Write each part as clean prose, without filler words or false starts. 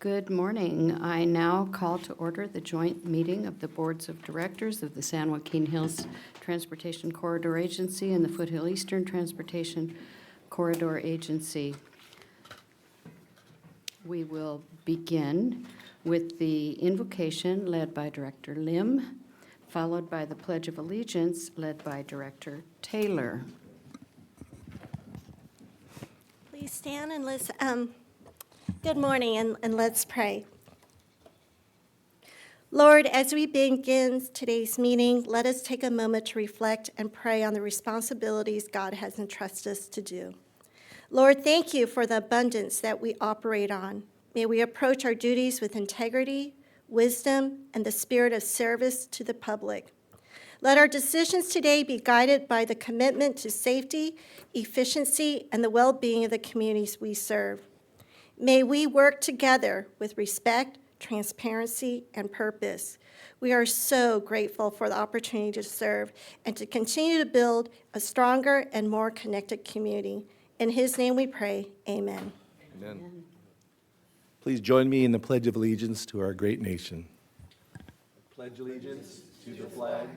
Good morning. I now call to order the joint meeting of the Boards of Directors of the San Joaquin Hills Transportation Corridor Agency and the Foothill Eastern Transportation Corridor Agency. We will begin with the invocation led by Director Lim, followed by the Pledge of Allegiance led by Director Taylor. Please stand and let's, good morning, and let's pray. Lord, as we begin today's meeting, let us take a moment to reflect and pray on the responsibilities God has entrusted us to do. Lord, thank you for the abundance that we operate on. May we approach our duties with integrity, wisdom, and the spirit of service to the public. Let our decisions today be guided by the commitment to safety, efficiency, and the well-being of the communities we serve. May we work together with respect, transparency, and purpose. We are so grateful for the opportunity to serve and to continue to build a stronger and more connected community. In His name we pray, amen. Amen. Please join me in the Pledge of Allegiance to our great nation. Pledge allegiance to the flag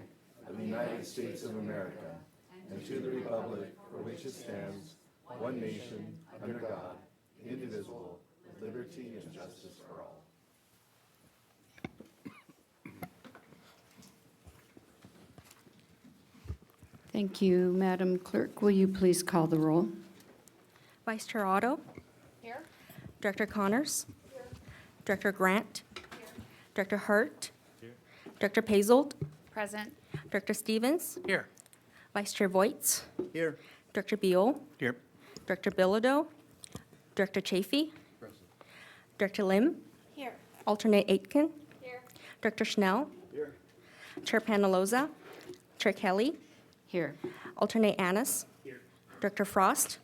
of the United States of America and to the republic for which it stands, one nation, under God, indivisible, with liberty and justice for all. Thank you, Madam Clerk. Will you please call the roll? Vice Chair Otto. Here. Director Connors. Here. Director Grant. Here. Director Hurt. Here. Director Payzold. Present. Director Stevens. Here. Vice Chair Voits. Here. Director Beal. Here. Director Bilodeau. Director Chafee. Present. Director Lim. Here. Alternate Aitken. Here. Director Schnell. Here. Chair Panaloza. Chair Kelly. Here. Alternate Annis. Here. Director Frost.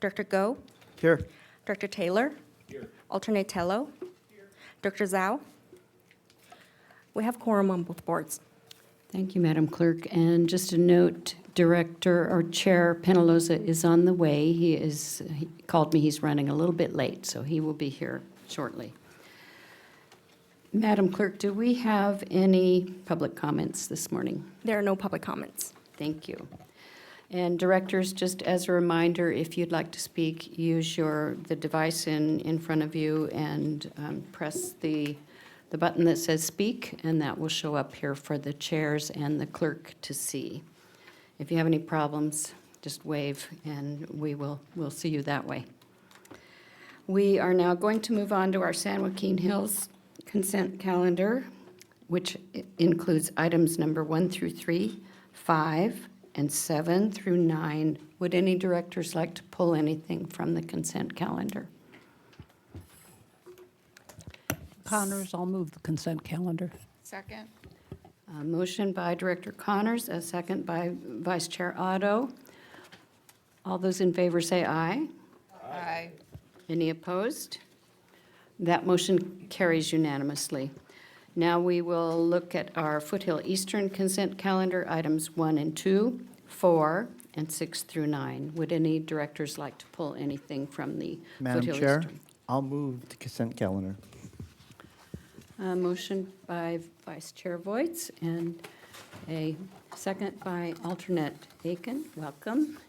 Director Go. Here. Director Taylor. Here. Alternate Tello. Here. Director Zhao. We have quorum on both boards. Thank you, Madam Clerk. And just a note, Director or Chair Penaloza is on the way. He called me, he's running a little bit late, so he will be here shortly. Madam Clerk, do we have any public comments this morning? There are no public comments. Thank you. And directors, just as a reminder, if you'd like to speak, use the device in front of you and press the button that says speak, and that will show up here for the chairs and the clerk to see. If you have any problems, just wave and we'll see you that way. We are now going to move on to our San Joaquin Hills consent calendar, which includes items number 1 through 3, 5, and 7 through 9. Would any directors like to pull anything from the consent calendar? Connors, I'll move the consent calendar. Second. A motion by Director Connors, a second by Vice Chair Otto. All those in favor say aye. Aye. Any opposed? That motion carries unanimously. Now we will look at our Foothill Eastern consent calendar, items 1 and 2, 4, and 6 through 9. Would any directors like to pull anything from the Madam Foothill Chair, Eastern? I'll move the consent calendar. A motion by Vice Chair Voits and a second by alternate Aiken. Welcome.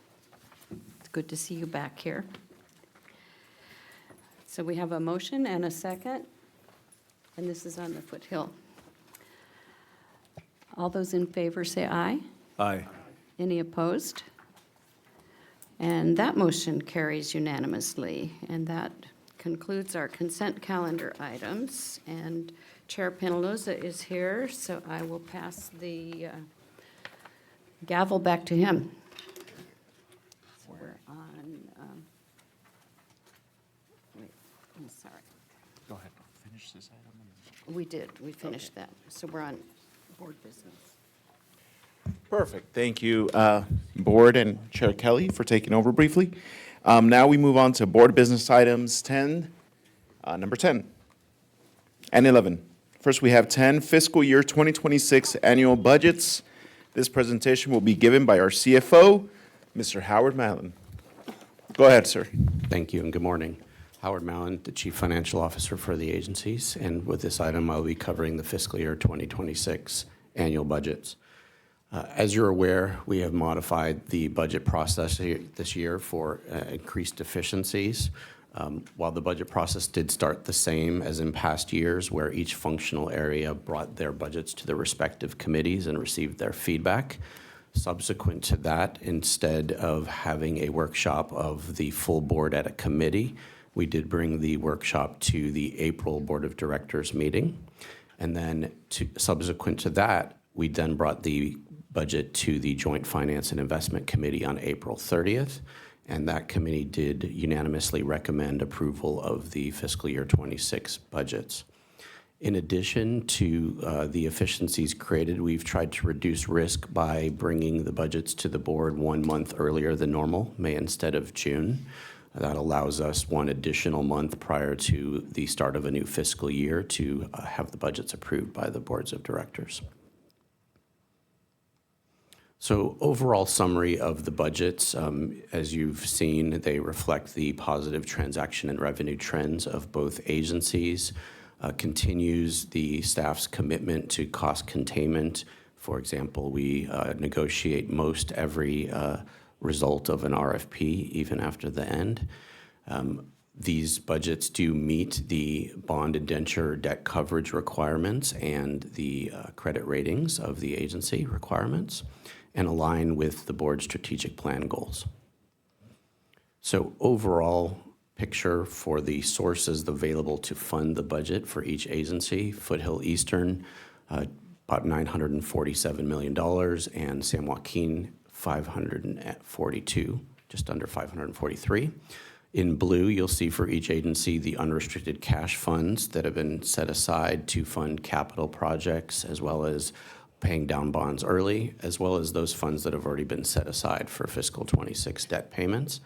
It's good to see you back here. So we have a motion and a second, and this is on the Foothill. All those in favor say aye. Aye. Any opposed? And that motion carries unanimously, and that concludes our consent calendar items. And Chair Penaloza is here, so I will pass the gavel back to him. So we're on, wait, I'm sorry. Go ahead, finish this item. We did, we finished that. So we're on board business. Perfect. Thank you, Board and Chair Kelly, for taking over briefly. Now we move on to board business items 10, number 10 and 11. First, we have 10 fiscal year 2026 annual budgets. This presentation will be given by our CFO, Mr. Howard Mallon. Go ahead, sir. Thank you and good morning. Howard Mallon, the Chief Financial Officer for the agencies, and with this item, I'll be covering the fiscal year 2026 annual budgets. As you're aware, we have modified the budget process this year for increased efficiencies. While the budget process did start the same as in past years, where each functional area brought their budgets to the respective committees and received their feedback, subsequent to that, instead of having a workshop of the full board at a committee, we did bring the workshop to the April Board of Directors meeting. And then subsequent to that, we then brought the budget to the Joint Finance and Investment Committee on April 30th. And that committee did unanimously recommend approval of the fiscal year 26 budgets. In addition to the efficiencies created, we've tried to reduce risk by bringing the budgets to the board 1 month earlier than normal, May instead of June. That allows us 1 additional month prior to the start of a new fiscal year to have the budgets approved by the boards of directors. So overall summary of the budgets, as you've seen, they reflect the positive transaction and revenue trends of both agencies, continues the staff's commitment to cost containment. For example, we negotiate most every result of an RFP, even after the end. These budgets do meet the bond indenture debt coverage requirements and the credit ratings of the agency requirements, and align with the board's strategic plan goals. So overall picture for the sources available to fund the budget for each agency: Foothill Eastern, about $947 million, and San Joaquin, 542, just under 543. In blue, you'll see for each agency the unrestricted cash funds that have been set aside to fund capital projects, as well as paying down bonds early, as well as those funds that have already been set aside for fiscal 26 debt payments.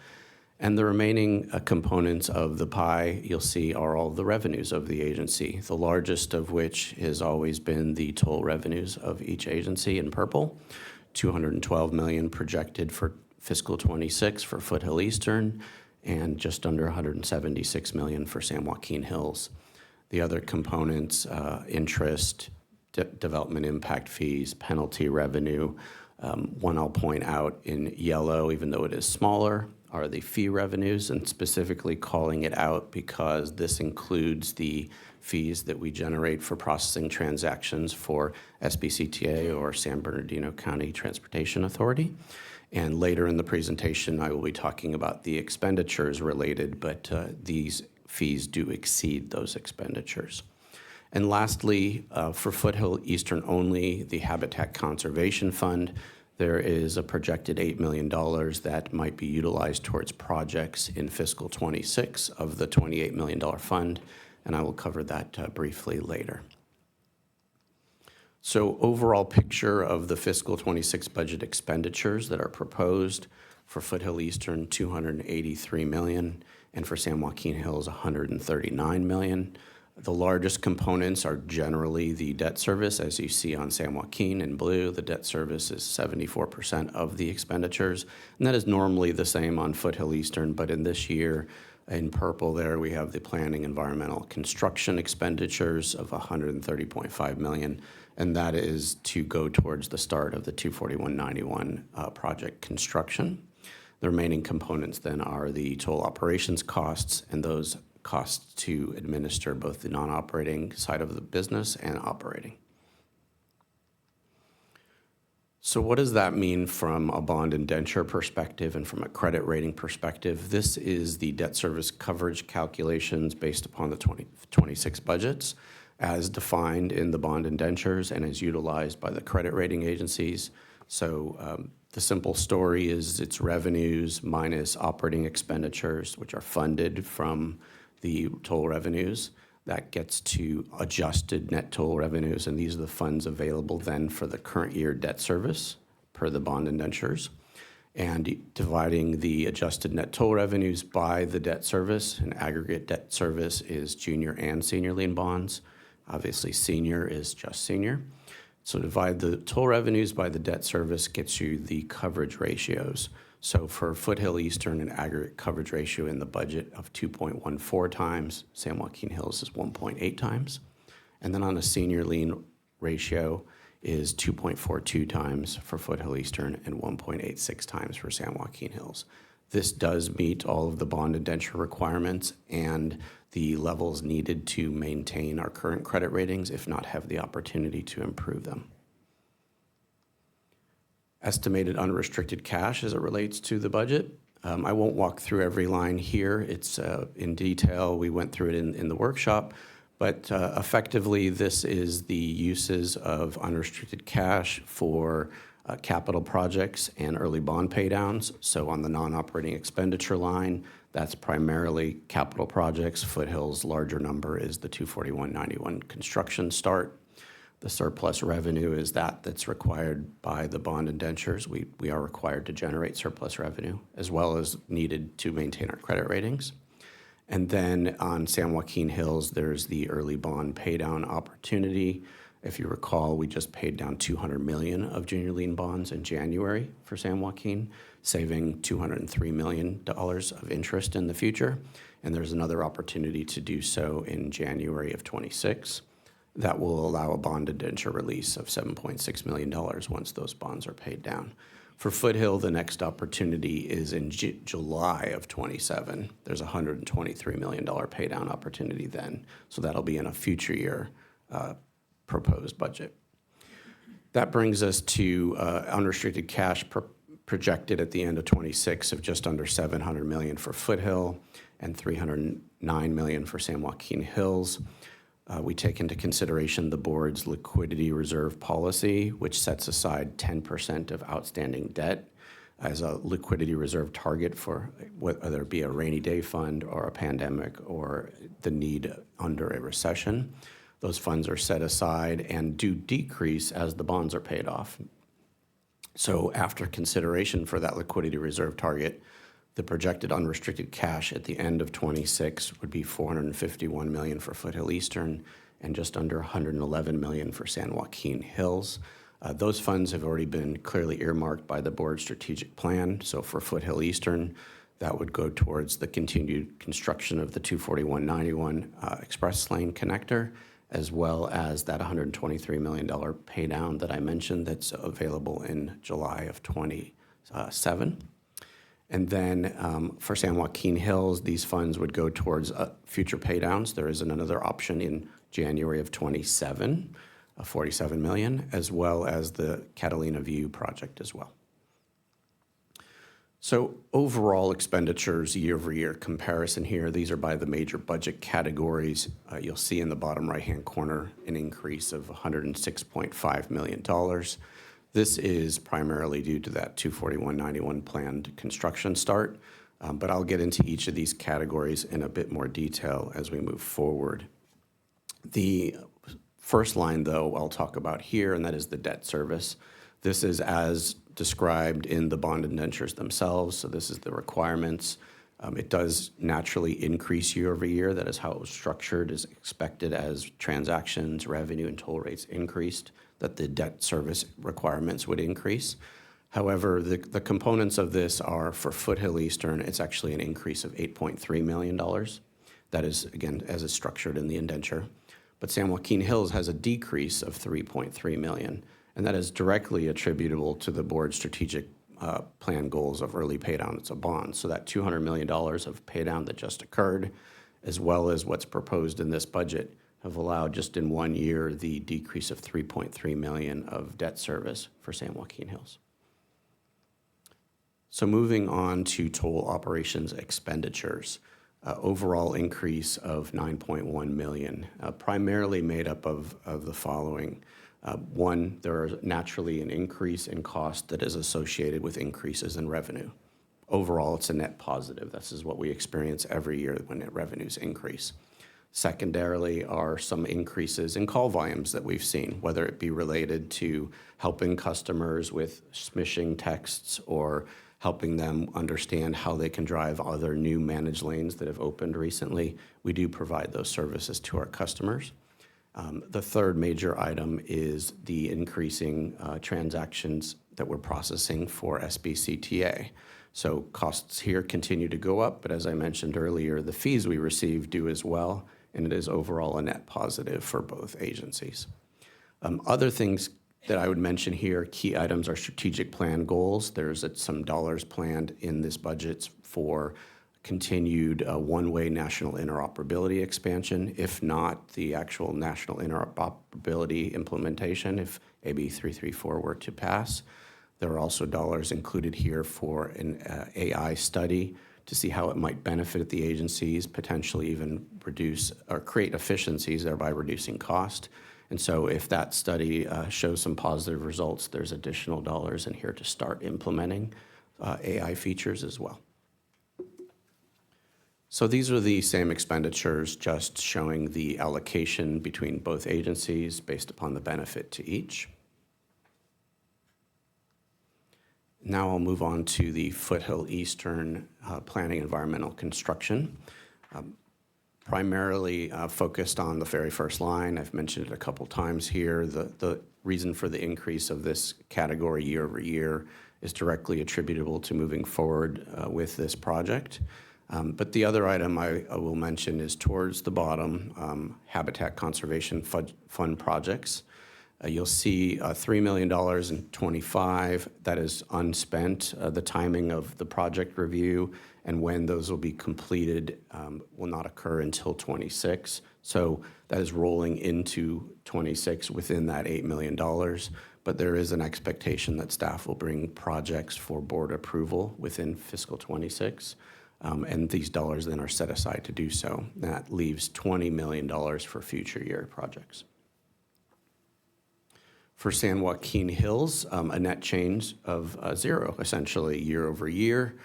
And the remaining components of the pie, you'll see, are all the revenues of the agency, the largest of which has always been the toll revenues of each agency in purple, $212 million projected for fiscal 26 for Foothill Eastern, and just under $176 million for San Joaquin Hills. The other components, interest, development impact fees, penalty revenue. One I'll point out in yellow, even though it is smaller, are the fee revenues, and specifically calling it out because this includes the fees that we generate for processing transactions for SBCTA, or San Bernardino County Transportation Authority. And later in the presentation, I will be talking about the expenditures related, but these fees do exceed those expenditures. And lastly, for Foothill Eastern only, the Habitat Conservation Fund, there is a projected $8 million that might be utilized towards projects in fiscal 26 of the $28 million fund, and I will cover that briefly later. So overall picture of the fiscal 26 budget expenditures that are proposed: for Foothill Eastern, $283 million, and for San Joaquin Hills, $139 million. The largest components are generally the debt service. As you see on San Joaquin in blue, the debt service is 74% of the expenditures, and that is normally the same on Foothill Eastern, but in this year, in purple there, we have the planning, environmental, construction expenditures of $130.5 million, and that is to go towards the start of the 24191 project construction. The remaining components then are the toll operations costs, and those costs to administer both the non-operating side of the business and operating. So what does that mean from a bond indenture perspective and from a credit rating perspective? This is the debt service coverage calculations based upon the 2026 budgets as defined in the bond indentures and as utilized by the credit rating agencies. So the simple story is it's revenues minus operating expenditures, which are funded from the toll revenues. That gets to adjusted net toll revenues, and these are the funds available then for the current year debt service per the bond indentures. And dividing the adjusted net toll revenues by the debt service, and aggregate debt service is junior and senior lien bonds. Obviously, senior is just senior. So divide the toll revenues by the debt service gets you the coverage ratios. So for Foothill Eastern, an aggregate coverage ratio in the budget of 2.14 times, San Joaquin Hills is 1.8 times. And then on a senior lien ratio is 2.42 times for Foothill Eastern and 1.86 times for San Joaquin Hills. This does meet all of the bond indenture requirements and the levels needed to maintain our current credit ratings, if not have the opportunity to improve them. Estimated unrestricted cash as it relates to the budget. I won't walk through every line here. It's in detail. We went through it in the workshop. But effectively, this is the uses of unrestricted cash for capital projects and early bond paydowns. So on the non-operating expenditure line, that's primarily capital projects. Foothill's larger number is the 24191 construction start. The surplus revenue is that's required by the bond indentures. We are required to generate surplus revenue as well as needed to maintain our credit ratings. And then on San Joaquin Hills, there's the early bond paydown opportunity. If you recall, we just paid down $200 million of junior lien bonds in January for San Joaquin, saving $203 million of interest in the future. And there's another opportunity to do so in January of 26. That will allow a bond indenture release of $7.6 million once those bonds are paid down. For Foothill, the next opportunity is in July of 27. There's a $123 million paydown opportunity then. So that'll be in a future year proposed budget. That brings us to unrestricted cash projected at the end of 26 of just under $700 million for Foothill and $309 million for San Joaquin Hills. We take into consideration the board's liquidity reserve policy, which sets aside 10% of outstanding debt as a liquidity reserve target for whether it be a rainy day fund or a pandemic or the need under a recession. Those funds are set aside and do decrease as the bonds are paid off. So after consideration for that liquidity reserve target, the projected unrestricted cash at the end of 26 would be $451 million for Foothill Eastern and just under $111 million for San Joaquin Hills. Those funds have already been clearly earmarked by the board's strategic plan. So for Foothill Eastern, that would go towards the continued construction of the 24191 Express Lane connector, as well as that $123 million pay down that I mentioned that's available in July of 27. And then for San Joaquin Hills, these funds would go towards future paydowns. There is another option in January of 27, $47 million, as well as the Catalina View project as well. So overall expenditures year-over-year comparison here, these are by the major budget categories. You'll see in the bottom right-hand corner an increase of $106.5 million. This is primarily due to that 24191 planned construction start, but I'll get into each of these categories in a bit more detail as we move forward. The first line, though, I'll talk about here, and that is the debt service. This is as described in the bond indentures themselves, so this is the requirements. It does naturally increase year over year. That is how it was structured, is expected as transactions, revenue, and toll rates increased, that the debt service requirements would increase. However, the components of this are for Foothill Eastern, it's actually an increase of $8.3 million. That is, again, as is structured in the indenture. But San Joaquin Hills has a decrease of $3.3 million, and that is directly attributable to the board's strategic plan goals of early paydowns of bonds. So that $200 million of paydown that just occurred, as well as what's proposed in this budget, have allowed just in 1 year the decrease of $3.3 million of debt service for San Joaquin Hills. So moving on to toll operations expenditures, overall increase of $9.1 million, primarily made up of the following. One, there is naturally an increase in cost that is associated with increases in revenue. Overall, it's a net positive. This is what we experience every year when net revenues increase. Secondarily are some increases in call volumes that we've seen, whether it be related to helping customers with smishing texts or helping them understand how they can drive other new managed lanes that have opened recently. We do provide those services to our customers. The third major item is the increasing transactions that we're processing for SBCTA. So costs here continue to go up, but as I mentioned earlier, the fees we receive do as well, and it is overall a net positive for both agencies. Other things that I would mention here, key items are strategic plan goals. There's some dollars planned in this budget for continued one-way national interoperability expansion, if not the actual national interoperability implementation, if AB 334 were to pass. There are also dollars included here for an AI study to see how it might benefit the agencies, potentially even reduce or create efficiencies, thereby reducing cost. And so if that study shows some positive results, there's additional dollars in here to start implementing AI features as well. So these are the same expenditures, just showing the allocation between both agencies based upon the benefit to each. Now I'll move on to the Foothill Eastern Planning Environmental Construction. Primarily focused on the very first line. I've mentioned it a couple times here. The reason for the increase of this category year over year is directly attributable to moving forward with this project. But the other item I will mention is towards the bottom, Habitat Conservation Fund projects. You'll see $3 million in '25 that is unspent. The timing of the project review and when those will be completed will not occur until '26. So that is rolling into '26 within that $8 million. But there is an expectation that staff will bring projects for board approval within fiscal '26. And these dollars then are set aside to do so. That leaves $20 million for future year projects. For San Joaquin Hills, a net change of zero, essentially, year over year.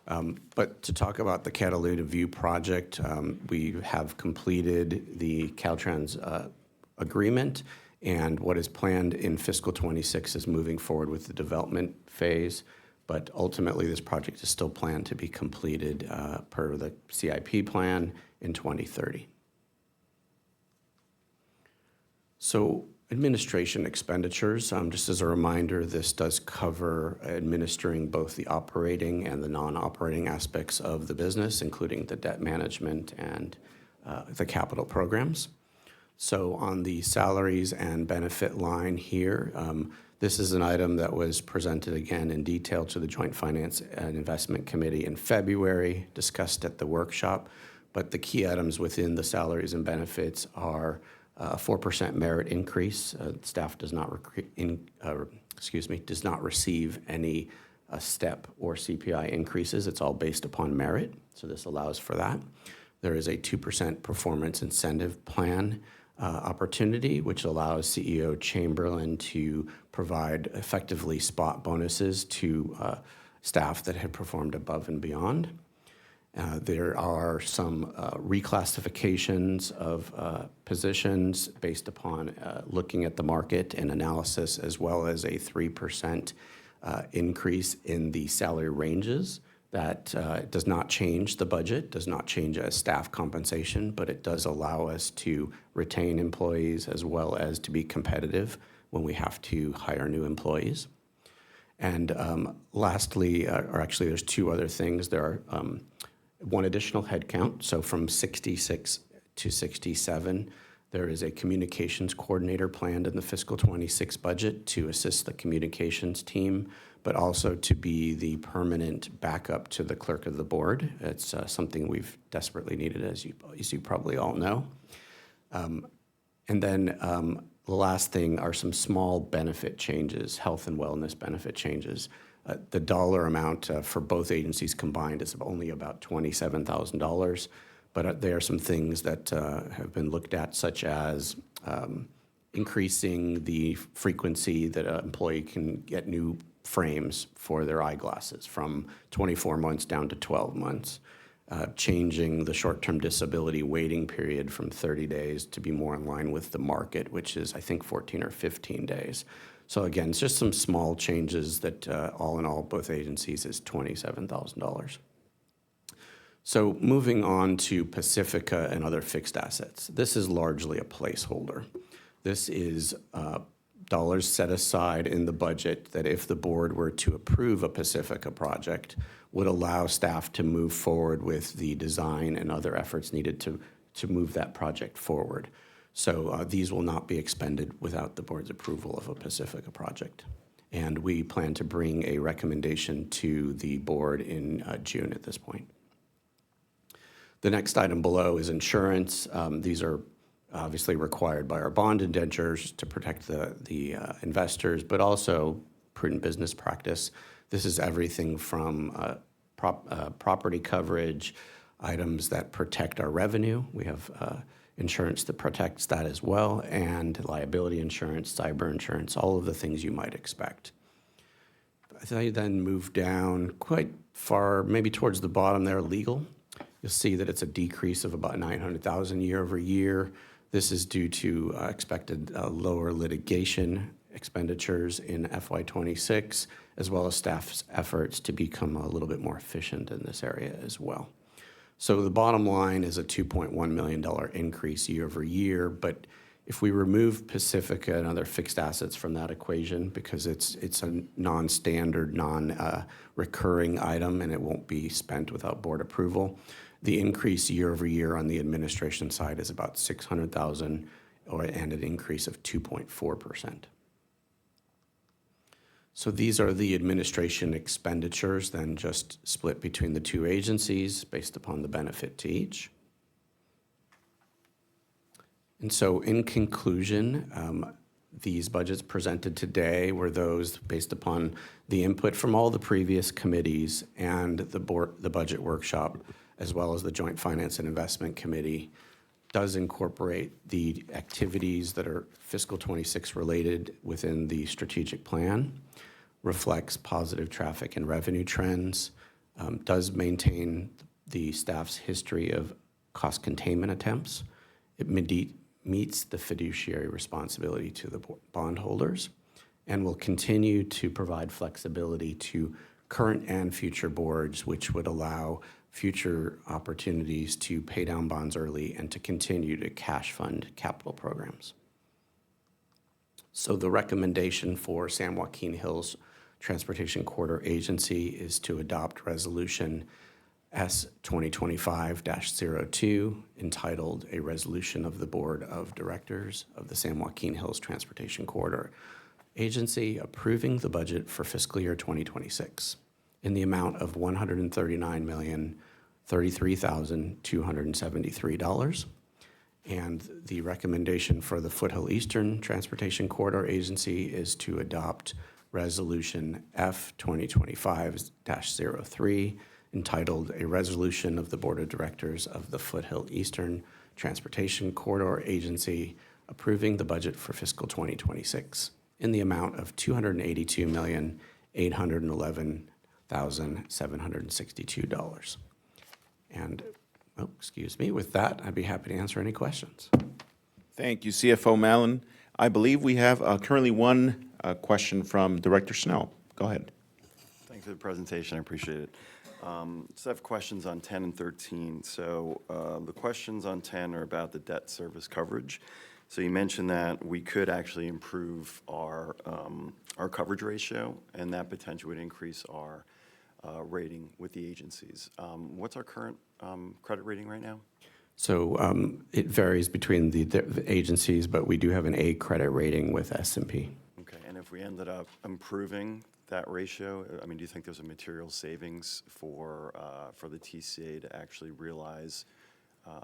But to talk about the Catalina View project, we have completed the Caltrans agreement, and what is planned in fiscal '26 is moving forward with the development phase. But ultimately, this project is still planned to be completed per the CIP plan in 2030. So administration expenditures, just as a reminder, this does cover administering both the operating and the non-operating aspects of the business, including the debt management and the capital programs. So on the salaries and benefit line here, this is an item that was presented again in detail to the Joint Finance and Investment Committee in February, discussed at the workshop. But the key items within the salaries and benefits are a 4% merit increase. Staff does not receive any step or CPI increases. It's all based upon merit, so this allows for that. There is a 2% performance incentive plan opportunity, which allows CEO Chamberlain to provide effectively spot bonuses to staff that had performed above and beyond. There are some reclassifications of positions based upon looking at the market and analysis, as well as a 3% increase in the salary ranges. That does not change the budget, does not change staff compensation, but it does allow us to retain employees as well as to be competitive when we have to hire new employees. And lastly, or actually there's two other things. There are one additional headcount, so from 66 to 67, there is a communications coordinator planned in the fiscal '26 budget to assist the communications team, but also to be the permanent backup to the clerk of the board. It's something we've desperately needed, as you probably all know. And then the last thing are some small benefit changes, health and wellness benefit changes. The dollar amount for both agencies combined is only about $27,000, but there are some things that have been looked at, such as increasing the frequency that an employee can get new frames for their eyeglasses from 24 months down to 12 months, changing the short-term disability waiting period from 30 days to be more in line with the market, which is, I think, 14 or 15 days. So again, it's just some small changes that all in all, both agencies is $27,000. So moving on to Pacifica and other fixed assets. This is largely a placeholder. This is dollars set aside in the budget that if the board were to approve a Pacifica project, would allow staff to move forward with the design and other efforts needed to move that project forward. So these will not be expended without the board's approval of a Pacifica project. And we plan to bring a recommendation to the board in June at this point. The next item below is insurance. These are obviously required by our bond indentures to protect the investors, but also prudent business practice. This is everything from property coverage, items that protect our revenue. We have insurance that protects that as well, and liability insurance, cyber insurance, all of the things you might expect. As I then move down quite far, maybe towards the bottom there, legal, you'll see that it's a decrease of about $900,000 year over year. This is due to expected lower litigation expenditures in FY26, as well as staff's efforts to become a little bit more efficient in this area as well. So the bottom line is a $2.1 million increase year over year, but if we remove Pacifica and other fixed assets from that equation, because it's a non-standard, non-recurring item and it won't be spent without board approval, the increase year over year on the administration side is about $600,000, and an increase of 2.4%. So these are the administration expenditures, then just split between the two agencies based upon the benefit to each. And so in conclusion, these budgets presented today were those based upon the input from all the previous committees and the budget workshop, as well as the Joint Finance and Investment Committee, does incorporate the activities that are fiscal 26 related within the strategic plan, reflects positive traffic and revenue trends, does maintain the staff's history of cost containment attempts. It meets the fiduciary responsibility to the bondholders, and will continue to provide flexibility to current and future boards, which would allow future opportunities to pay down bonds early and to continue to cash fund capital programs. So the recommendation for San Joaquin Hills Transportation Corridor Agency is to adopt Resolution S 2025-02, entitled A Resolution of the Board of Directors of the San Joaquin Hills Transportation Corridor Agency approving the budget for fiscal year 2026 in the amount of $139,033,273. And the recommendation for the Foothill Eastern Transportation Corridor Agency is to adopt Resolution F 2025-03, entitled A Resolution of the Board of Directors of the Foothill Eastern Transportation Corridor Agency approving the budget for fiscal 2026 in the amount of $282,811,762. And, with that, I'd be happy to answer any questions. Thank you, CFO Mallon. I believe we have currently one question from Director Snell. Go ahead. Thanks for the presentation. I appreciate it. So I have questions on 10 and 13. So the questions on 10 are about the debt service coverage. So you mentioned that we could actually improve our coverage ratio, and that potentially would increase our rating with the agencies. What's our current credit rating right now? So it varies between the agencies, but we do have an A credit rating with S&P. Okay, and if we ended up improving that ratio, I mean, do you think there's a material savings for the TCA to actually realize,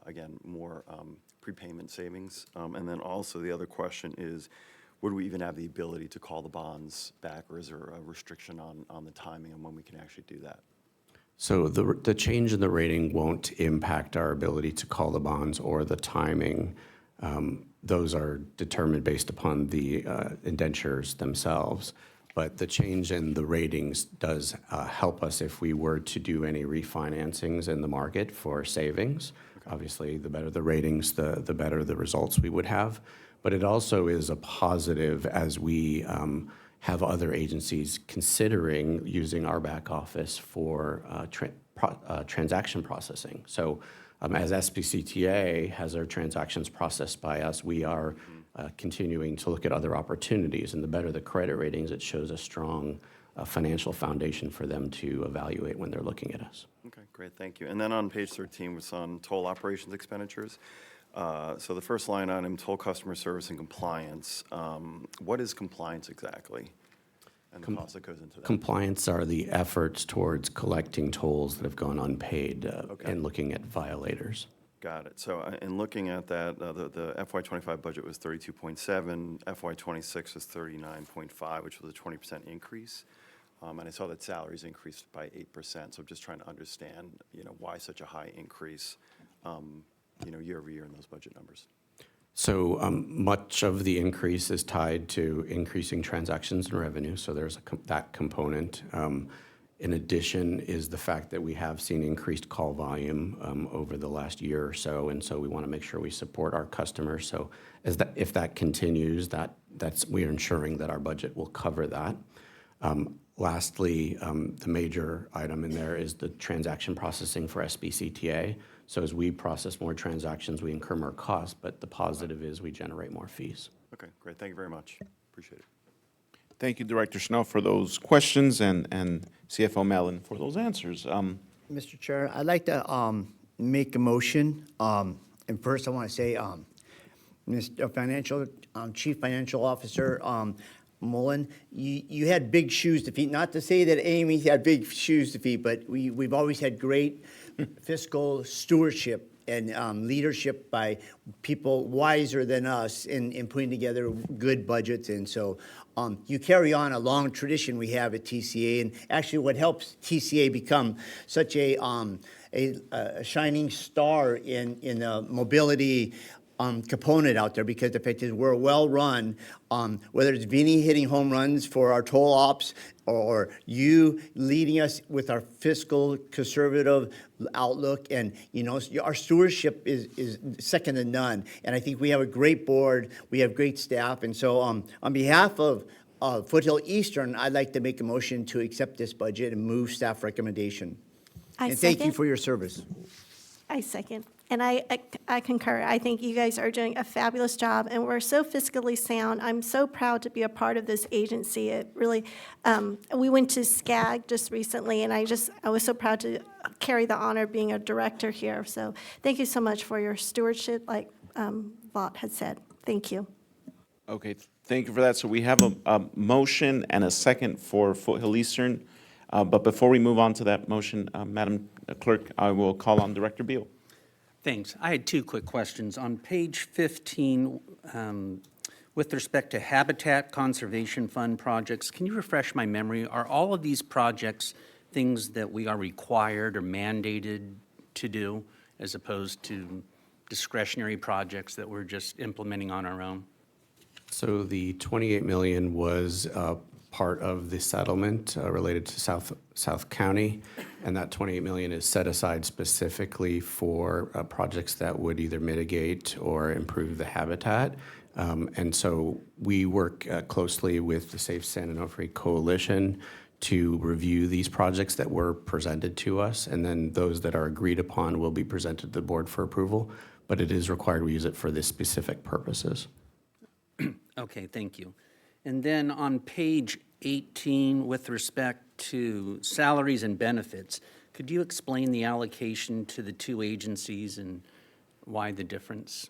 again, more prepayment savings? And then also the other question is, would we even have the ability to call the bonds back, or is there a restriction on the timing and when we can actually do that? So the change in the rating won't impact our ability to call the bonds or the timing. Those are determined based upon the indentures themselves. But the change in the ratings does help us if we were to do any refinancings in the market for savings. Okay. Obviously, the better the ratings, the better the results we would have. But it also is a positive as we have other agencies considering using our back office for transaction processing. So as SBCTA has their transactions processed by us, we are continuing to look at other opportunities. And the better the credit ratings, it shows a strong financial foundation for them to evaluate when they're looking at us. Okay, great, thank you. And then on page 13 was on toll operations expenditures. So the first line item, toll customer service and compliance. What is compliance exactly? And the cost that goes into that? Compliance are the efforts towards collecting tolls that have gone unpaid Okay. and looking at violators. Got it. So in looking at that, the FY25 budget was 32.7, FY26 was 39.5, which was a 20% increase. And I saw that salaries increased by 8%. So I'm just trying to understand, why such a high increase, year over year in those budget numbers. So much of the increase is tied to increasing transactions and revenue, so there's that component. In addition is the fact that we have seen increased call volume over the last year or so, and so we want to make sure we support our customers. So if that continues, we are ensuring that our budget will cover that. Lastly, the major item in there is the transaction processing for SBCTA. So as we process more transactions, we incur more costs, but the positive is we generate more fees. Okay, great. Thank you very much. Appreciate it. Thank you, Director Schnell, for those questions, and CFO Mellon for those answers. Mr. Chair, I'd like to make a motion. And first, I want to say, Chief Financial Officer Mullen, you had big shoes to fill. Not to say that Amy had big shoes to fill, but we've always had great fiscal stewardship and leadership by people wiser than us in putting together good budgets. And so you carry on a long tradition we have at TCA. And actually what helps TCA become such a shining star in the mobility component out there, because the fact is we're well run, whether it's Vinny hitting home runs for our toll ops or you leading us with our fiscal conservative outlook, and our stewardship is second to none. And I think we have a great board, we have great staff, and so on behalf of Foothill Eastern, I'd like to make a motion to accept this budget and move staff recommendation. And thank you for your service. I second. And I concur. I think you guys are doing a fabulous job, and we're so fiscally sound. I'm so proud to be a part of this agency. It really, we went to SCAG just recently, and I was so proud to carry the honor of being a director here. So thank you so much for your stewardship, like Vaught had said. Thank you. Okay, thank you for that. So we have a motion and a second for Foothill Eastern. But before we move on to that motion, Madam Clerk, I will call on Director Beal. Thanks. I had two quick questions. On page 15, with respect to Habitat Conservation Fund projects, can you refresh my memory? Are all of these projects things that we are required or mandated to do, as opposed to discretionary projects that we're just implementing on our own? So the $28 million was part of the settlement related to South County, and that $28 million is set aside specifically for projects that would either mitigate or improve the habitat. And so we work closely with the Safe San Onofre Coalition to review these projects that were presented to us, and then those that are agreed upon will be presented to the board for approval, but it is required we use it for this specific purposes. Okay, thank you. And then on page 18, with respect to salaries and benefits, could you explain the allocation to the two agencies and why the difference?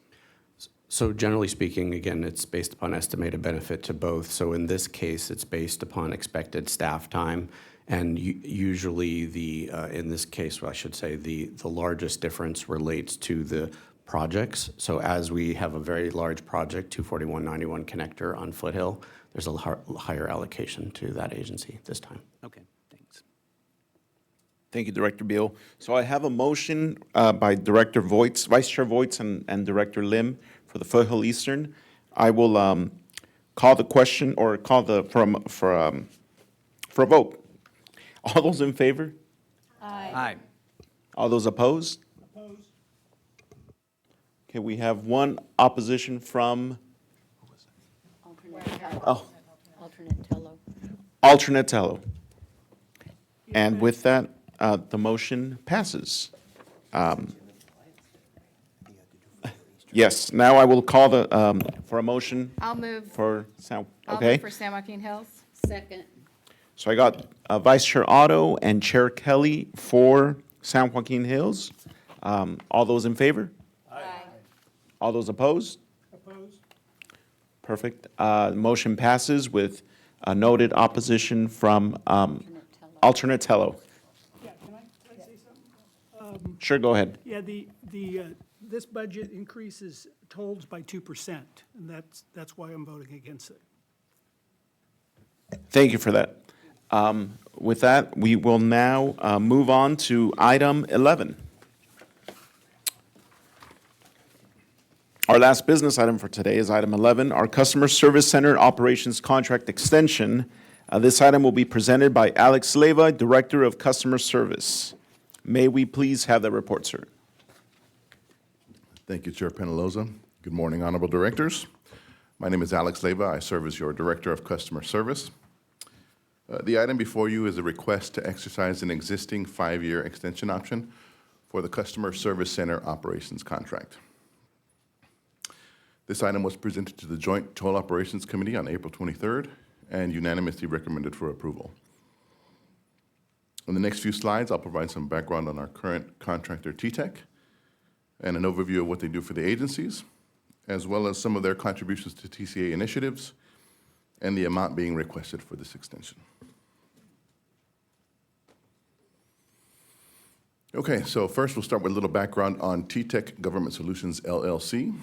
So generally speaking, again, it's based upon estimated benefit to both. So in this case, it's based upon expected staff time. And usually in this case, well, I should say, the largest difference relates to the projects. So as we have a very large project, 24191 connector on Foothill, there's a higher allocation to that agency this time. Okay, thanks. Thank you, Director Beal. So I have a motion by Director Voits, Vice Chair Voits, and Director Lim for the Foothill Eastern. I will call the question, or call for a vote. All those in favor? Aye. All those opposed? Okay, we have one opposition from Alternate Tello. Alternate Tello. And with that, The motion passes. Yes, now I will call for a motion I'll move. for San, I'll okay? move for San Joaquin Hills. Second. So I got Vice Chair Otto and Chair Kelly for San Joaquin Hills. All those in favor? Aye. All those opposed? Opposed. Perfect. Motion passes with a noted opposition from Alternate Tello. Yeah, can I say something? Sure, go ahead. Yeah, this budget increases tolls by 2%, and that's why I'm voting against it. Thank you for that. With that, we will now move on to item 11. Our last business item for today is item 11, our Customer Service Center Operations Contract Extension. This item will be presented by Alex Leyva, Director of Customer Service. May we please have the report, sir? Thank you, Chair Penaloza. Good morning, honorable directors. My name is Alex Leyva. I serve as your Director of Customer Service. The item before you is a request to exercise an existing 5-year extension option for the Customer Service Center Operations Contract. This item was presented to the Joint Toll Operations Committee on April 23rd and unanimously recommended for approval. In the next few slides, I'll provide some background on our current contractor, T-Tech, and an overview of what they do for the agencies, as well as some of their contributions to TCA initiatives and the amount being requested for this extension. Okay, so first we'll start with a little background on T-Tech Government Solutions, LLC.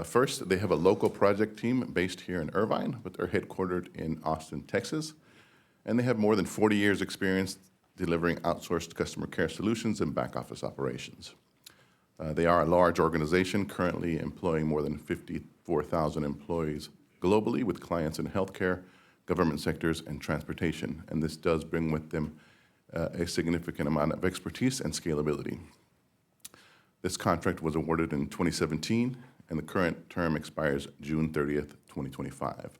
First, they have a local project team based here in Irvine, but they're headquartered in Austin, Texas. And they have more than 40 years' experience delivering outsourced customer care solutions and back office operations. They are a large organization currently employing more than 54,000 employees globally with clients in healthcare, government sectors, and transportation. And this does bring with them a significant amount of expertise and scalability. This contract was awarded in 2017, and the current term expires June 30th, 2025.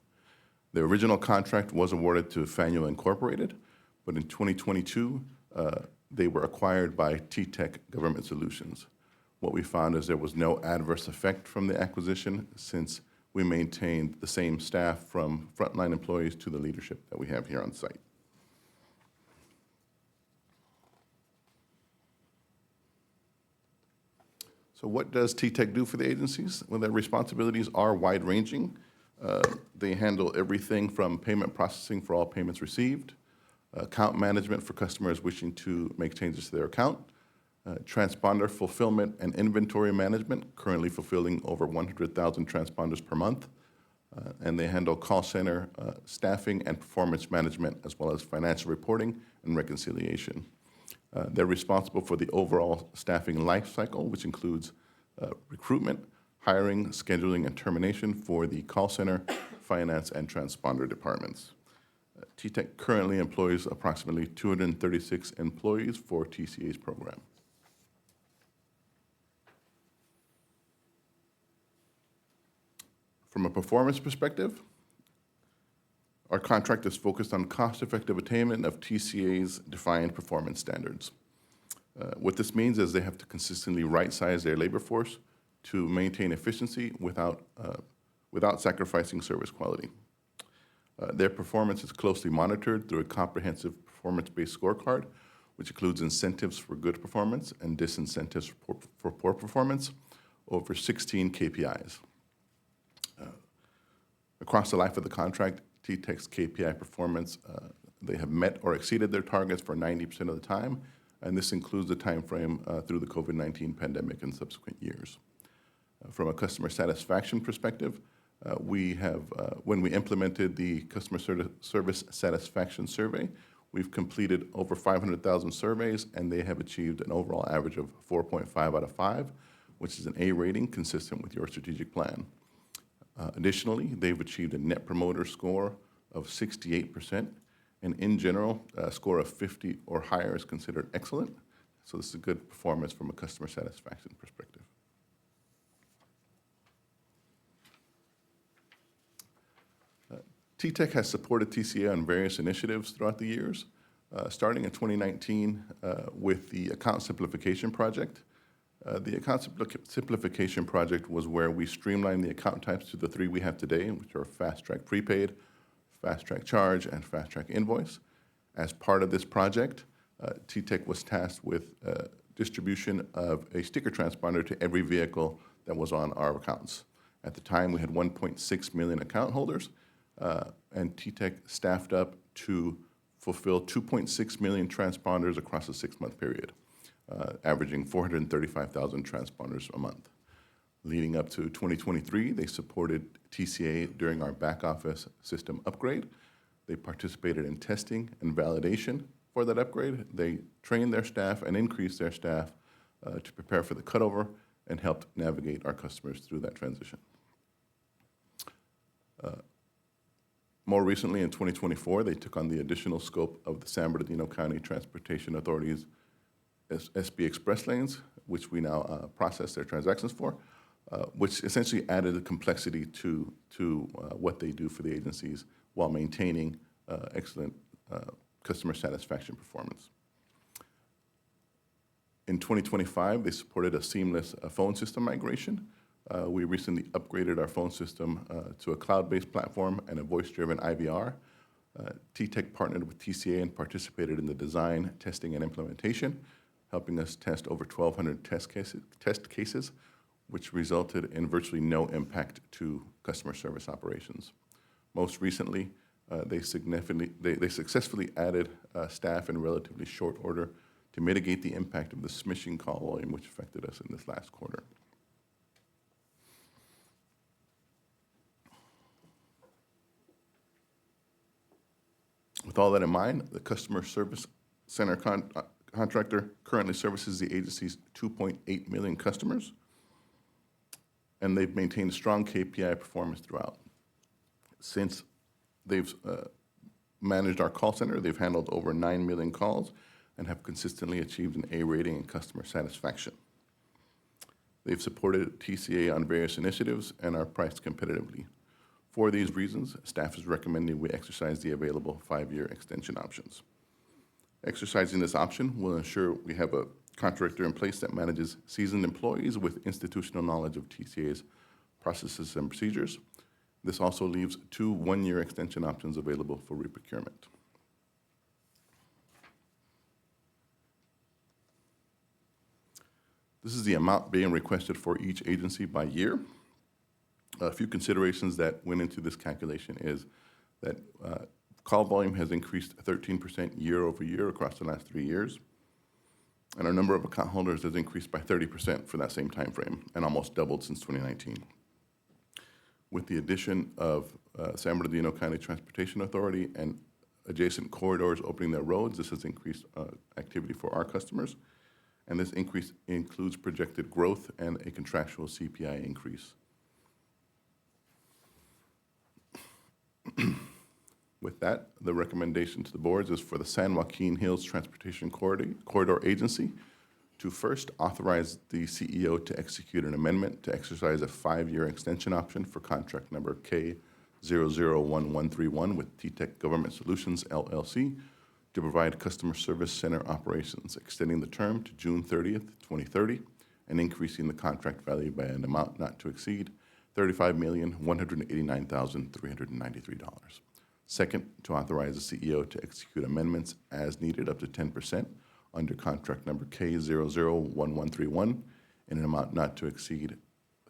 The original contract was awarded to Faneuil Incorporated, but in 2022, they were acquired by T-Tech Government Solutions. What we found is there was no adverse effect from the acquisition since we maintained the same staff from frontline employees to the leadership that we have here on site. So what does T-Tech do for the agencies? Well, their responsibilities are wide-ranging. They handle everything from payment processing for all payments received, account management for customers wishing to make changes to their account, transponder fulfillment and inventory management, currently fulfilling over 100,000 transponders per month, and they handle call center staffing and performance management, as well as financial reporting and reconciliation. They're responsible for the overall staffing life cycle, which includes recruitment, hiring, scheduling, and termination for the call center, finance, and transponder departments. T-Tech currently employs approximately 236 employees for TCA's program. From a performance perspective, our contract is focused on cost-effective attainment of TCA's defined performance standards. What this means is they have to consistently right-size their labor force to maintain efficiency without sacrificing service quality. Their performance is closely monitored through a comprehensive performance-based scorecard, which includes incentives for good performance and disincentives for poor performance over 16 KPIs. Across the life of the contract, T-Tech's KPI performance, they have met or exceeded their targets for 90% of the time, and this includes the time frame through the COVID-19 pandemic and subsequent years. From a customer satisfaction perspective, when we implemented the customer service satisfaction survey, we've completed over 500,000 surveys, and they have achieved an overall average of 4.5 out of 5, which is an A rating consistent with your strategic plan. Additionally, they've achieved a Net Promoter Score of 68%, and in general, a score of 50 or higher is considered excellent. So this is a good performance from a customer satisfaction perspective. T-Tech has supported TCA on various initiatives throughout the years. Starting in 2019 with the account simplification project. The account simplification project was where we streamlined the account types to the 3 we have today, which are Fast Track Prepaid, Fast Track Charge, and Fast Track Invoice. As part of this project, T-Tech was tasked with distribution of a sticker transponder to every vehicle that was on our accounts. At the time, we had 1.6 million account holders, and T-Tech staffed up to fulfill 2.6 million transponders across a 6-month period, averaging 435,000 transponders a month. Leading up to 2023, they supported TCA during our back office system upgrade. They participated in testing and validation for that upgrade. They trained their staff and increased their staff to prepare for the cutover and helped navigate our customers through that transition. More recently, in 2024, they took on the additional scope of the San Bernardino County Transportation Authority's SB Express lanes, which we now process their transactions for, which essentially added a complexity to what they do for the agencies while maintaining excellent customer satisfaction performance. In 2025, they supported a seamless phone system migration. We recently upgraded our phone system to a cloud-based platform and a voice-driven IVR. T-Tech partnered with TCA and participated in the design, testing, and implementation, helping us test over 1,200 test cases, which resulted in virtually no impact to customer service operations. Most recently, they successfully added staff in relatively short order to mitigate the impact of the smishing call volume, which affected us in this last quarter. With all that in mind, the Customer Service Center contractor currently services the agency's 2.8 million customers, and they've maintained strong KPI performance throughout. Since they've managed our call center, they've handled over 9 million calls and have consistently achieved an A rating in customer satisfaction. They've supported TCA on various initiatives and are priced competitively. For these reasons, staff is recommending we exercise the available 5-year extension options. Exercising this option will ensure we have a contractor in place that manages seasoned employees with institutional knowledge of TCA's processes and procedures. This also leaves 2 1-year extension options available for reprocurement. This is the amount being requested for each agency by year. A few considerations that went into this calculation is that call volume has increased 13% year over year across the last 3 years, and our number of account holders has increased by 30% for that same time frame and almost doubled since 2019. With the addition of San Bernardino County Transportation Authority and adjacent corridors opening their roads, this has increased activity for our customers, and this increase includes projected growth and a contractual CPI increase. With that, the recommendation to the boards is for the San Joaquin Hills Transportation Corridor Agency to first authorize the CEO to execute an amendment to exercise a 5-year extension option for contract number K001131 with T-Tech Government Solutions, LLC, to provide customer service center operations, extending the term to June 30th, 2030, and increasing the contract value by an amount not to exceed $35,189,393. Second, to authorize the CEO to execute amendments as needed up to 10% under contract number K001131 in an amount not to exceed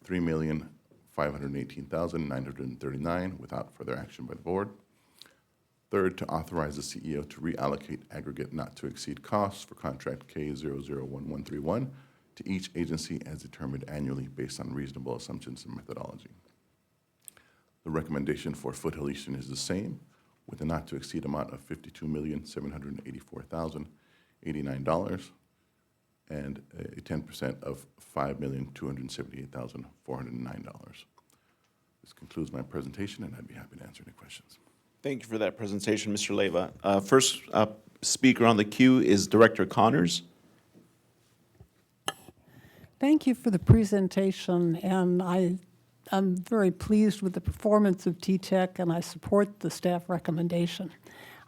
$3,518,939 without further action by the board. Third, to authorize the CEO to reallocate aggregate not to exceed costs for contract K001131 to each agency as determined annually based on reasonable assumptions and methodology. The recommendation for Foothill Eastern is the same, with a not to exceed amount of $52,784,089 and a 10% of $5,278,409. This concludes my presentation, and I'd be happy to answer any questions. Thank you for that presentation, Mr. Leyva. First speaker on the queue is Director Connors. Thank you for the presentation, and I'm very pleased with the performance of T-Tech, and I support the staff recommendation.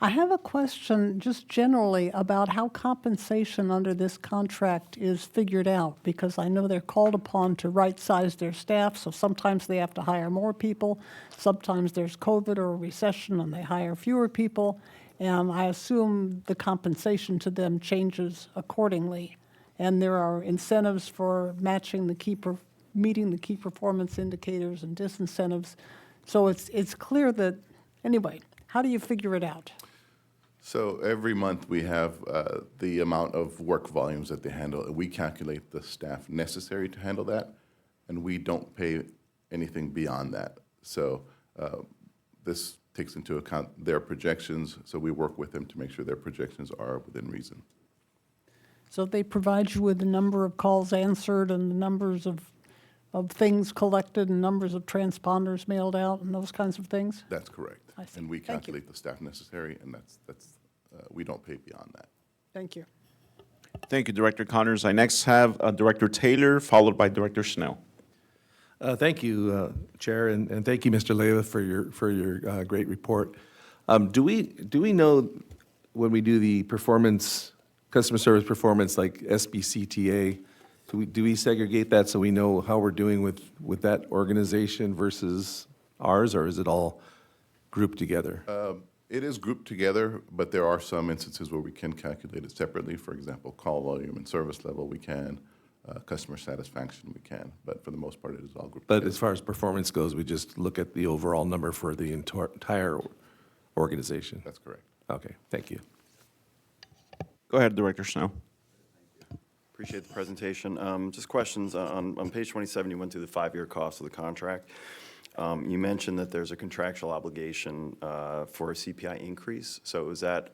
I have a question just generally about how compensation under this contract is figured out, because I know they're called upon to right-size their staff, so sometimes they have to hire more people, sometimes there's COVID or a recession and they hire fewer people, and I assume the compensation to them changes accordingly. And there are incentives for matching meeting the key performance indicators and disincentives. So it's clear that, anyway, how do you figure it out? So every month, we have the amount of work volumes that they handle. We calculate the staff necessary to handle that, and we don't pay anything beyond that. So this takes into account their projections, so we work with them to make sure their projections are within reason. So they provide you with the number of calls answered and the numbers of things collected and numbers of transponders mailed out and those kinds of things? That's correct. I see. And we Thank you. calculate the staff necessary, and we don't pay beyond that. Thank you. Thank you, Director Connors. I next have Director Taylor, followed by Director Snell. Thank you, Chair, and thank you, Mr. Leyva, for your great report. Do we know when we do the customer service performance, like SBCTA, do we segregate that so we know how we're doing with that organization versus ours, or is it all grouped together? It is grouped together, but there are some instances where we can calculate it separately. For example, call volume and service level, we can. Customer satisfaction, we can. But for the most part, it is all grouped But together. as far as performance goes, we just look at the overall number for the entire organization? That's correct. Okay, thank you. Go ahead, Director Snell. Appreciate the presentation. Just questions. On page 27, you went through the 5-year cost of the contract. You mentioned that there's a contractual obligation for a CPI increase. So is that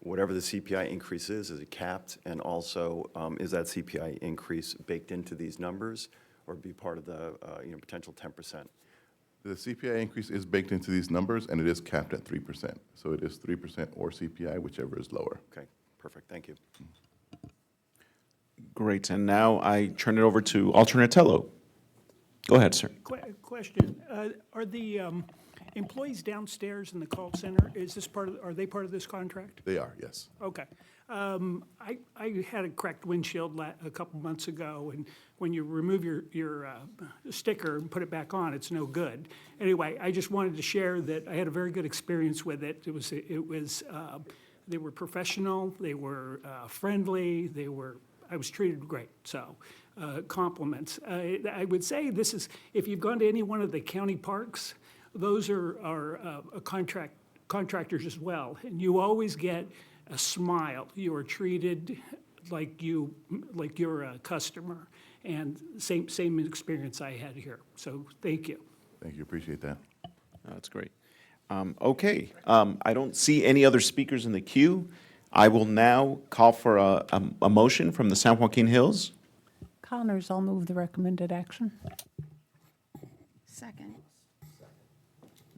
whatever the CPI increase is it capped? And also, is that CPI increase baked into these numbers or be part of the potential 10%? The CPI increase is baked into these numbers, and it is capped at 3%. So it is 3% or CPI, whichever is lower. Okay, perfect. Thank you. Great, and now I turn it over to Alternatello. Go ahead, sir. Question, are the employees downstairs in the call center, are they part of this contract? They are, yes. Okay. I had a cracked windshield a couple months ago, and when you remove your sticker and put it back on, it's no good. Anyway, I just wanted to share that I had a very good experience with it. They were professional, they were friendly, I was treated great, so compliments. I would say this is, if you've gone to any one of the county parks, those are contractors as well, and you always get a smile. You are treated like you're a customer, and same experience I had here. So thank you. Thank you, appreciate that. That's great. Okay, I don't see any other speakers in the queue. I will now call for a motion from the San Joaquin Hills. Connors, I'll move the recommended action. Second.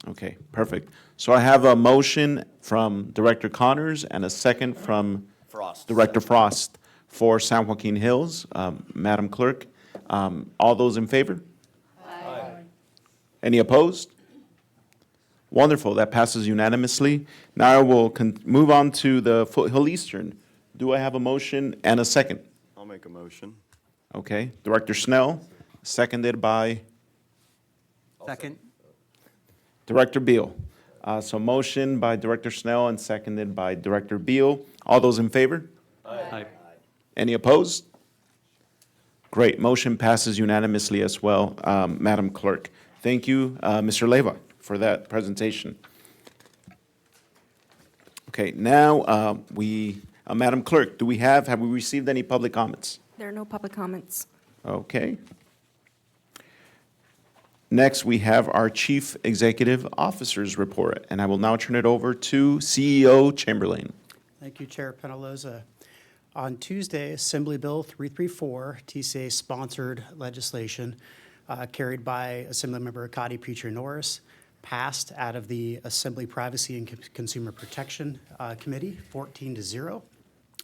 Okay, perfect. So I have a motion from Director Connors and a second from Director Frost for San Joaquin Hills. Madam Clerk, all those in favor? Aye. Any opposed? Wonderful, that passes unanimously. Now I will move on to the Foothill Eastern. Do I have a motion and a second? I'll make a motion. Okay, Director Snell, seconded by Second. Director Beal. So motion by Director Snell and seconded by Director Beal. All those in favor? Aye. Any opposed? Great, motion passes unanimously as well, Madam Clerk. Thank you, Mr. Leyva, for that presentation. Okay, now Madam Clerk, have we received any public comments? There are no public comments. Okay. Next, we have our Chief Executive Officer's report, and I will now turn it over to CEO Chamberlain. Thank you, Chair Penaloza. On Tuesday, Assembly Bill 334, TCA-sponsored legislation carried by Assemblymember Cotty Preacher Norris, passed out of the Assembly Privacy and Consumer Protection Committee, 14-0.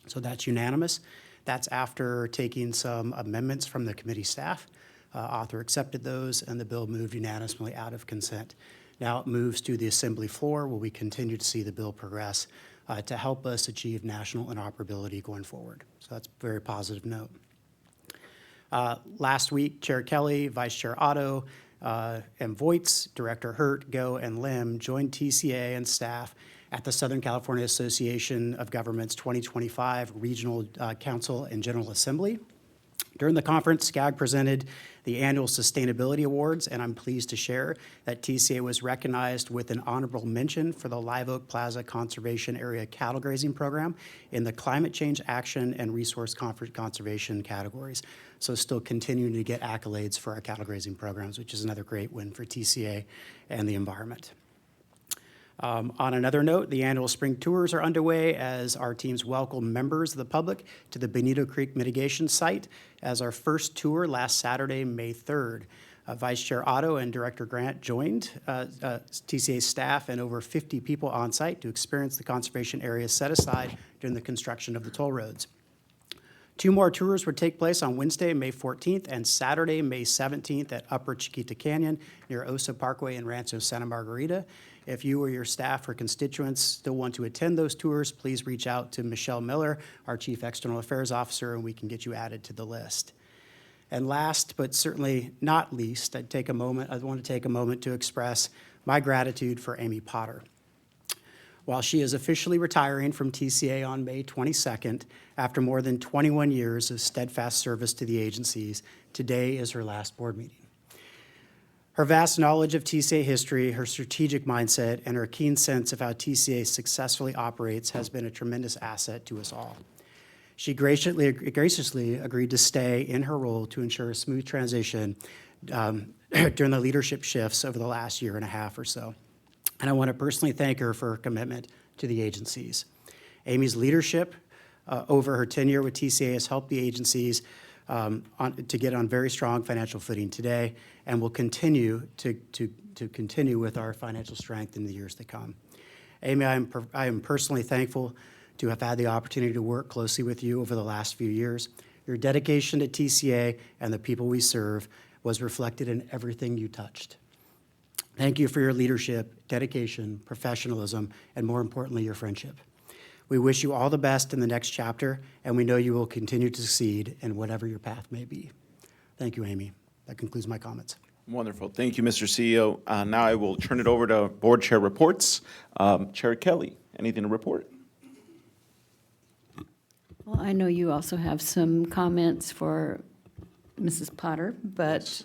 So that's unanimous. That's after taking some amendments from the committee staff. Author accepted those, and the bill moved unanimously out of consent. Now it moves to the Assembly floor, where we continue to see the bill progress to help us achieve national interoperability going forward. So that's a very positive note. Last week, Chair Kelly, Vice Chair Otto, and Voights, Director Hurt, Go, and Lim joined TCA and staff at the Southern California Association of Governments 2025 Regional Council and General Assembly. During the conference, SCAG presented the annual Sustainability Awards, and I'm pleased to share that TCA was recognized with an honorable mention for the Live Oak Plaza Conservation Area Cattle Grazing Program in the Climate Change Action and Resource Conservation categories. So still continuing to get accolades for our cattle grazing programs, which is another great win for TCA and the environment. On another note, the annual spring tours are underway as our teams welcome members of the public to the Bonito Creek Mitigation Site as our first tour last Saturday, May 3rd. Vice Chair Otto and Director Grant joined TCA staff and over 50 people on site to experience the conservation areas set aside during the construction of the toll roads. 2 more tours would take place on Wednesday, May 14th, and Saturday, May 17th at Upper Chiquita Canyon near Osa Parkway in Rancho Santa Margarita. If you or your staff or constituents still want to attend those tours, please reach out to Michelle Miller, our Chief External Affairs Officer, and we can get you added to the list. And last, but certainly not least, I want to take a moment to express my gratitude for Amy Potter. While she is officially retiring from TCA on May 22nd, after more than 21 years of steadfast service to the agencies, today is her last board meeting. Her vast knowledge of TCA history, her strategic mindset, and her keen sense of how TCA successfully operates has been a tremendous asset to us all. She graciously agreed to stay in her role to ensure a smooth transition during the leadership shifts over the last year and a half or so. And I want to personally thank her for her commitment to the agencies. Amy's leadership over her tenure with TCA has helped the agencies to get on very strong financial footing today, and will continue to continue with our financial strength in the years to come. Amy, I am personally thankful to have had the opportunity to work closely with you over the last few years. Your dedication to TCA and the people we serve was reflected in everything you touched. Thank you for your leadership, dedication, professionalism, and more importantly, your friendship. We wish you all the best in the next chapter, and we know you will continue to succeed in whatever your path may be. Thank you, Amy. That concludes my comments. Wonderful. Thank you, Mr. CEO. Now I will turn it over to board chair reports. Chair Kelly, anything to report? Well, I know you also have some comments for Mrs. Potter, but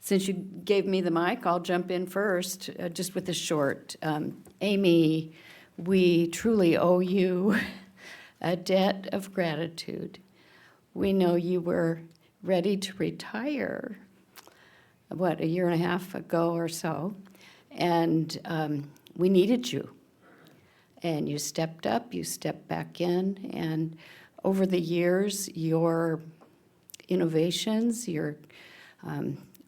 since you gave me the mic, I'll jump in first, just with a short. Amy, we truly owe you a debt of gratitude. We know you were ready to retire, a year and a half ago or so, and we needed you. And you stepped up, you stepped back in, and over the years, your innovations, your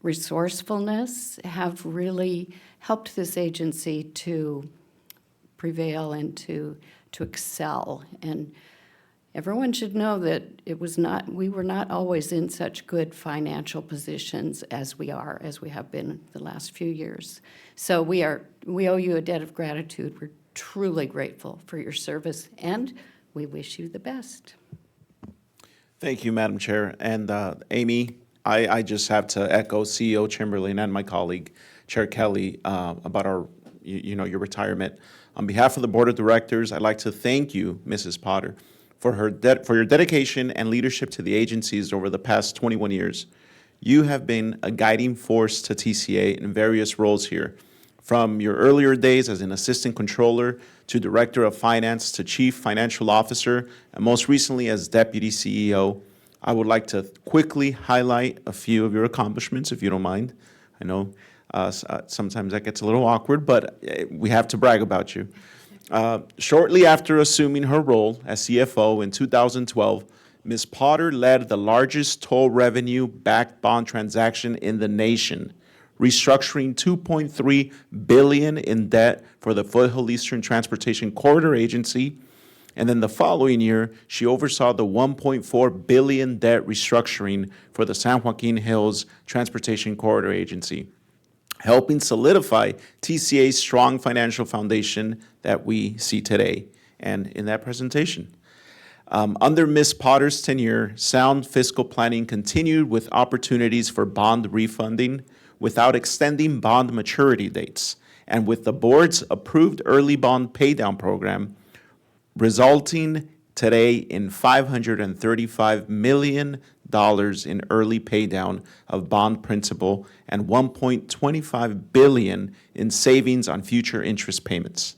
resourcefulness have really helped this agency to prevail and to excel. And everyone should know that we were not always in such good financial positions as we have been the last few years. So we owe you a debt of gratitude. We're truly grateful for your service, and we wish you the best. Thank you, Madam Chair. And Amy, I just have to echo CEO Chamberlain and my colleague, Chair Kelly, about your retirement. On behalf of the Board of Directors, I'd like to thank you, Mrs. Potter, for your dedication and leadership to the agencies over the past 21 years. You have been a guiding force to TCA in various roles here, from your earlier days as an assistant controller to director of finance to chief financial officer, and most recently as deputy CEO. I would like to quickly highlight a few of your accomplishments, if you don't mind. I know sometimes that gets a little awkward, but we have to brag about you. Shortly after assuming her role as CFO in 2012, Ms. Potter led the largest toll revenue-backed bond transaction in the nation, restructuring $2.3 billion in debt for the Foothill Eastern Transportation Corridor Agency. And then the following year, she oversaw the $1.4 billion debt restructuring for the San Joaquin Hills Transportation Corridor Agency. helping solidify TCA's strong financial foundation that we see today and in that presentation. Under Ms. Potter's tenure, sound fiscal planning continued with opportunities for bond refunding without extending bond maturity dates, and with the board's approved early bond paydown program, resulting today in $535 million in early paydown of bond principal and $1.25 billion in savings on future interest payments.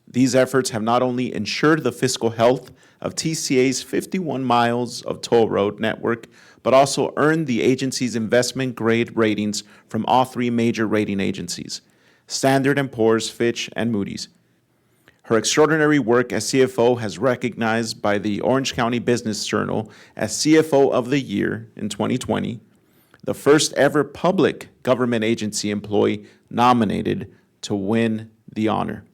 These efforts have not only ensured the fiscal health of TCA's 51 miles of toll road network, but also earned the agency's investment grade ratings from all three major rating agencies, Standard & Poor's, Fitch, and Moody's. Her extraordinary work as CFO has recognized by the Orange County Business Journal as CFO of the Year in 2020, the first ever public government agency employee nominated to win the honor.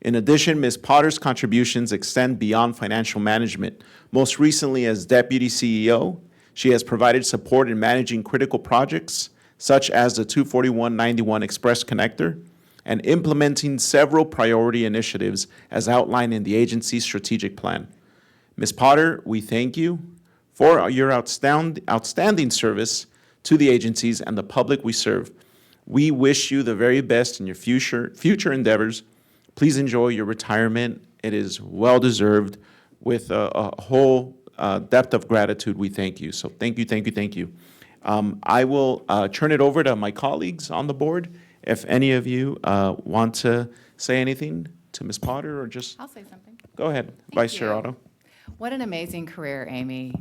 In addition, Ms. Potter's contributions extend beyond financial management. Most recently as Deputy CEO, she has provided support in managing critical projects such as the 241-91 Express Connector and implementing several priority initiatives as outlined in the agency's strategic plan. Ms. Potter, we thank you for your outstanding service to the agencies and the public we serve. We wish you the very best in your future endeavors. Please enjoy your retirement. It is well-deserved. With a whole depth of gratitude, we thank you. So thank you, thank you, thank you. I will turn it over to my colleagues on the board. If any of you want to say anything to Ms. Potter or just... I'll say something. Go ahead, Vice Chair Otto. What an amazing career, Amy.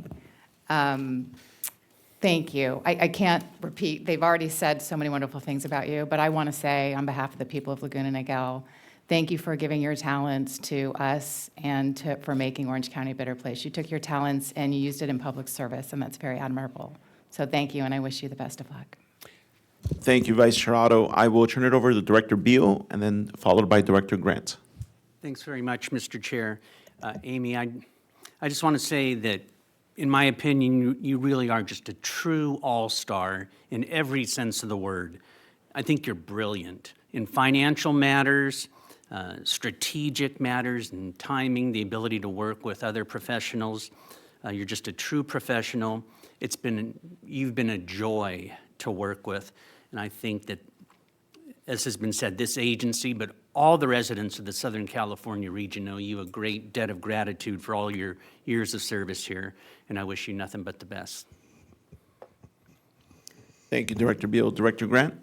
Thank you. I can't repeat, they've already said so many wonderful things about you, but I want to say on behalf of the people of Laguna Niguel, thank you for giving your talents to us and for making Orange County a better place. You took your talents and you used it in public service, and that's very admirable. So thank you, and I wish you the best of luck. Thank you, Vice Chair Otto. I will turn it over to Director Beal and then followed by Director Grant. Thanks very much, Mr. Chair. Amy, I just want to say that, in my opinion, you really are just a true all-star in every sense of the word. I think you're brilliant in financial matters, strategic matters, and timing, the ability to work with other professionals. You're just a true professional. You've been a joy to work with, and I think that, as has been said, this agency, but all the residents of the Southern California region owe you a great debt of gratitude for all your years of service here, and I wish you nothing but the best. Thank you, Director Beal. Director Grant?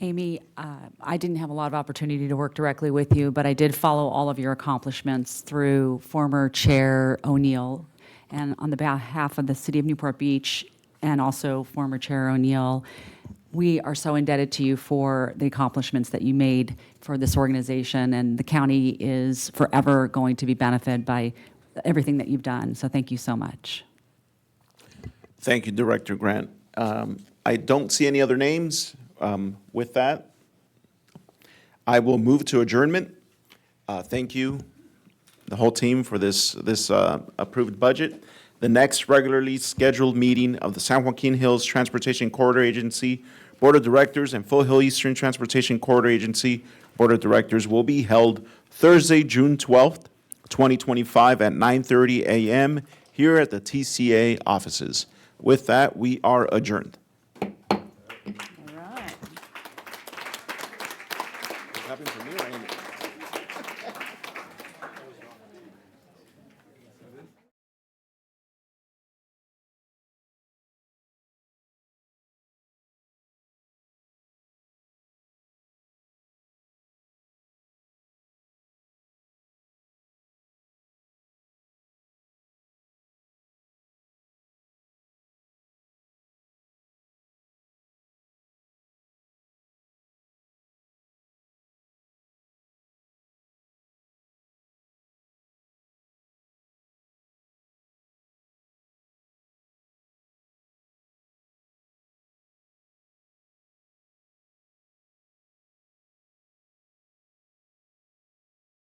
Amy, I didn't have a lot of opportunity to work directly with you, but I did follow all of your accomplishments through former Chair O'Neill. And on the behalf of the City of Newport Beach and also former Chair O'Neill, we are so indebted to you for the accomplishments that you made for this organization, and the county is forever going to be benefited by everything that you've done. So thank you so much. Thank you, Director Grant. I don't see any other names. With that, I will move to adjournment. Thank you, the whole team, for this approved budget. The next regularly scheduled meeting of the San Joaquin Hills Transportation Corridor Agency Board of Directors and Foothill Eastern Transportation Corridor Agency Board of Directors will be held Thursday, June 12th, 2025 at 9:30 a.m. here at the TCA offices. With that, we are adjourned.